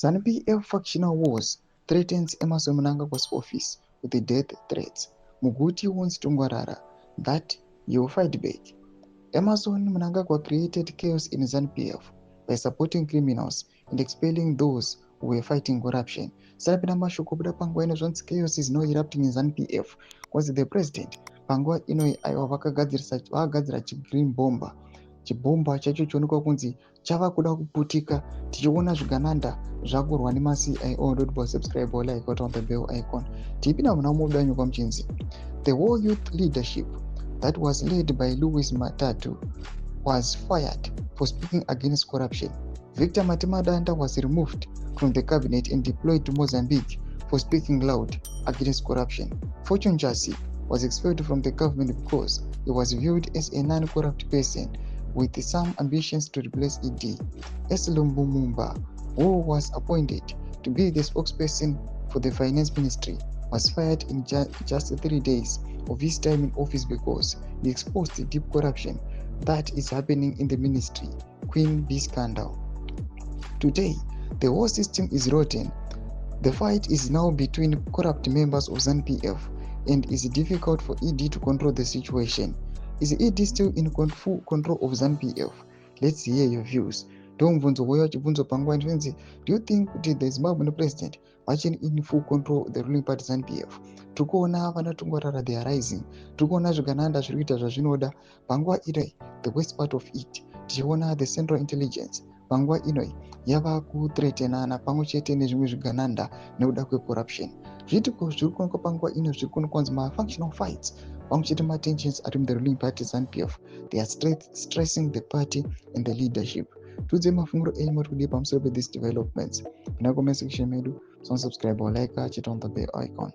ZANU-PF factional wars threatens Emmerson Mnangagwa's office with death threats. Muguti warns Tungwarara that he will fight back. Emmerson Mnangagwa created chaos in ZANU-PF by supporting criminals and expelling those who were fighting corruption. Sarapina mashoko kuda panguva ino zvanzi chaos is now erupting in ZANU-PF because the president panguva ino aiwa vakagadzira chigreen bomber. Chibomba chacho choonekwa kunzi chava kuda kuputika. Tichiona zvigananda zvakurwa nemaCIO. Ndoti subscribe or like on the bell icon. Tipinda muna mudanyo kwa mchinzi. The whole youth leadership that was led by Louis Matatu was fired for speaking against corruption. Victor Matimadanda was removed from the cabinet and deployed to Mozambique for speaking loud against corruption. Fortune Jasi was expelled from the government because he was viewed as a non-corrupt person with some ambitions to replace ED. Eslumbu Mumba, who was appointed to be the spokesperson for the finance ministry, was fired in just 3 days of his time in office because he exposed the deep corruption that is happening in the ministry. Queen Bee scandal. Today, the whole system is rotten. The fight is now between corrupt members of ZANU-PF and it is difficult for ED to control the situation. Is ED still in full control of ZANU-PF? Let's hear your views. Do you think the Zimbabwean president watching in full control of the ruling party ZANU-PF? Tukuona vana Tungwarara they are rising. Tukuona zvigananda zviri kuita zvazvinoda. Panguva inoi, the worst part of it, tichiona the central intelligence panguva inoi yava kuthreatenana pamwe chete nezvimwe zvigananda nekuda kwecorruption. Zvitiko zviri kuonekwa panguva ino zviri kuonekwa kunzi ma-functional fights pamwe chete ma-tensions ari the ruling party ZANU-PF. They are stressing the party and the leadership. Tudze mafunguro enyu muri kudii pamusoro pe these developments. Kuna comment section medu, subscribe or like, chita on the bell icon.